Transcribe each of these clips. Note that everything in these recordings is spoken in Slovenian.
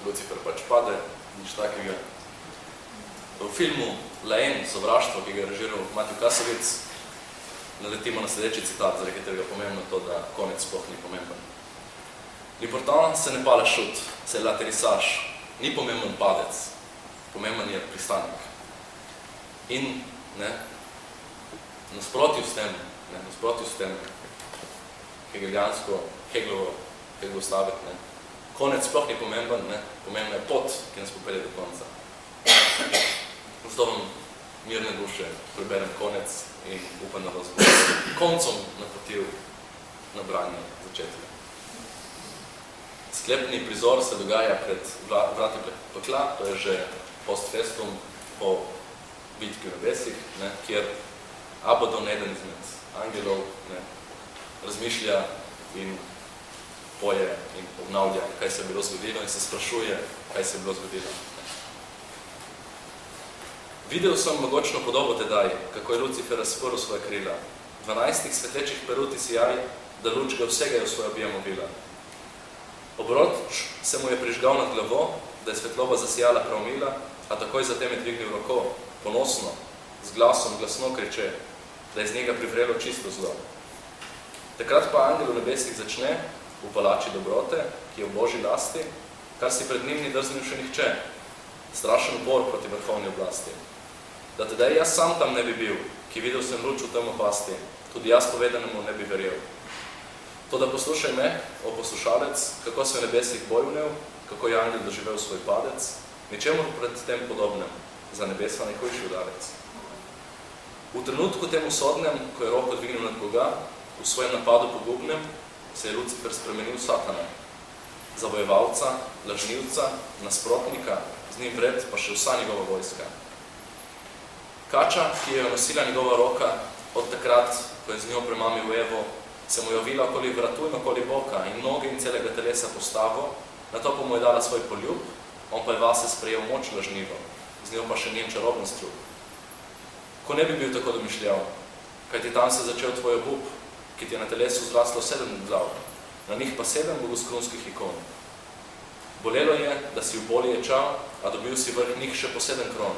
Lucifer pač pade, nič takega. V filmu Laen, sovraštvo, ki ga je režiral Matthew Kassovitz, naletimo na sledeči citat, zaradi katerega je pomembno to, da konec sploh ni pomemben. L'important se ne pas la chute, c'est l'atterrissage. Ni pomemben padec, pomemben je pristanek. In nasprotju s tem, Hegelov stavek, konec sploh ni pomemben, pomembna je pot, ki nas popelje do konca. Zato vam mirne duše preberem konec in upam, da vas bo koncom napotil na branje začetka. Sklepni prizor se dogaja pred vrati pekla, to je že post festum po bitki v nebesih, kjer Abaddon, eden izmed angelov, razmišlja in poje in obnavlja, kaj se je bilo zgodilo in se sprašuje, kaj se je bilo zgodilo. Videl sem mogočno podobo tedaj, kako je Lucifer razporil svoje krila. 12 svetlečih peruti sijaj, da luč ga vsega je v svoj objem ovila. Obroč se mu je prižgal nad glavo, da je svetloba zasijala pravmila, a takoj zatem je dvignil roko, ponosno, z glasom glasno kriče, da je z njega privrelo čisto zlo. Takrat pa angel v nebesih začne, v palači dobrote, ki je v Božji lasti, kar si pred njim ni drznil še nihče, strašen upor proti vrhovni oblasti. Da tedaj jaz sam tam ne bi bil, ki videl sem luč v tem opasti, tudi jaz povedanemu ne bi verjel. Toda poslušaj me, o poslušalec, kako se v nebesih boj vnel, kako je angel doživel svoj padec, ničemu pred tem podobnem, za nebesa najhujši udarec. V trenutku temu sodnem, ko je roko dvignil nad Boga, v svojem napadu pogubnem, se je Lucifer spremenil Satana, zavojevalca, lažnivca, nasprotnika, z njim vred pa še vsa njegova vojska. Kača, ki je nosila njegova roka, od takrat, ko je z njo premamil Evo, se mu je ovila okoli vratu in okoli boka in noge in celega telesa postavo, nato pa mu je dala svoj poljub, on pa je vase sprejel moč lažnivo, z njo pa še njen čaroben strup. Ko ne bi bil tako domišljav, kajti tam se začel tvoj obup, ki ti je na telesu zraslo 7 glav, na njih pa 7 bogoskrunskih ikon. Bolelo je, da si v boli ječal, a dobil si vrh njih še po 7 kron.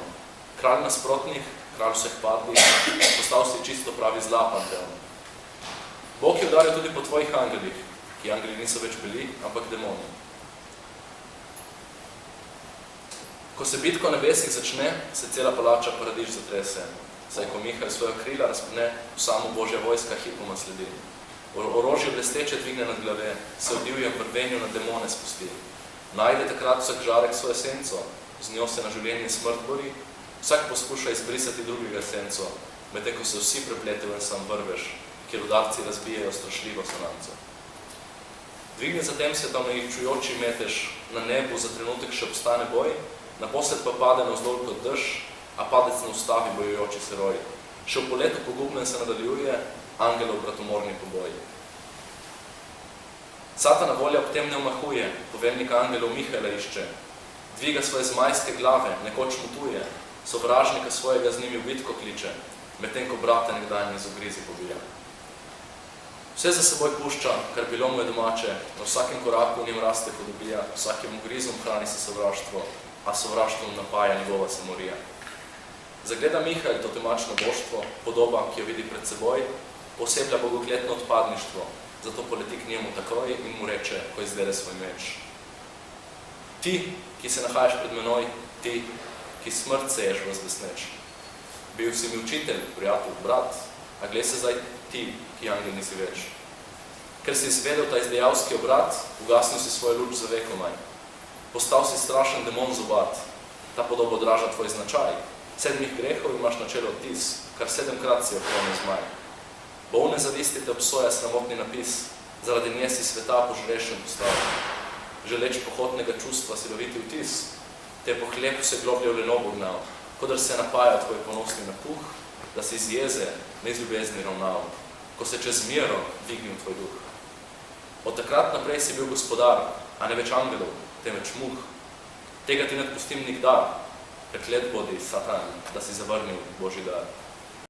Kralj nasprotnih, kralj vseh padlih, postal si čisto pravi zla panteon. Bog je udaril tudi po tvojih angelih, ki angeli niso več bili, ampak demoni. Ko se bitka v nebesih začne, se cela palača paradiž zatrese, saj ko Mihaj svojo krila razpne, v samo Božja vojska hipoma sledi. Orožje blesteče dvigne nad glave, se v divjem vrvenju na demone spusti. Najde takrat vsak žarek svojo senco, z njo se na življenje smrt bori, vsak poskuša izbrisati drugega senco, medtem ko se vsi prepletejo in sam vrveš, kjer udarci razbijajo strašljivo sonanco. Dvigne zatem se tam naičujoči metež, na nebu za trenutek še obstane boj, naposled pa pade navzdol kot dež, a padec ne ustavi bojujoči se roj. Še v poletu pogubnem se nadaljuje, angelov bratomorni poboj. Satana volja ob tem ne omahuje, poveljnika angelov Mihajla išče, dviga svoje zmajske glave, nekoč mutuje, sovražnika svojega z njimi v bitko kliče, medtem ko brata nekdanji z ugrizi pobija. Vse za seboj pušča, kar bilo mu je domače, na vsakem koraku v njem raste hudobija, vsakem ugrizom hrani se sovraštvo, a sovraštvom napaja njegova samorija. Zagleda Mihajl to temačno božstvo, podoba, ki jo vidi pred seboj, poseblja bogokletno odpadništvo, zato poleti k njemu takoj in mu reče, ko izdere svoj meč. Ti, ki se nahajaš pred menoj, ti, ki smrt seješ v zdesneč. Bil si mi učitelj, prijatelj, brat, a glej se zdaj ti, ki angel nisi več. Ker si izvedel ta izdejalski obrat, ugasnil si svoj luč za vekomaj. Postal si strašen demon zobat, ta podoba odraža tvoj značaj. 7 grehov imaš na čelo odtis, kar 7-krat si okromil zmaj. Bolne zavisti te obsoja sramotni napis, zaradi nje si sveta požrešen postal. Želeč pohotnega čustva siloviti vtis, te po hlebu se globlje v lenobo gnal, kodar se napaja tvoj ponosni napuh, da si iz jeze, ne iz ljubezni ravnal, ko se čez miro dvignil tvoj duh. Od takrat naprej si bil gospodar, a ne več angelov, temveč muh. Tega ti ne odpustim nikdar, preklet bodi, Satan, da si zavrnil Božji dar.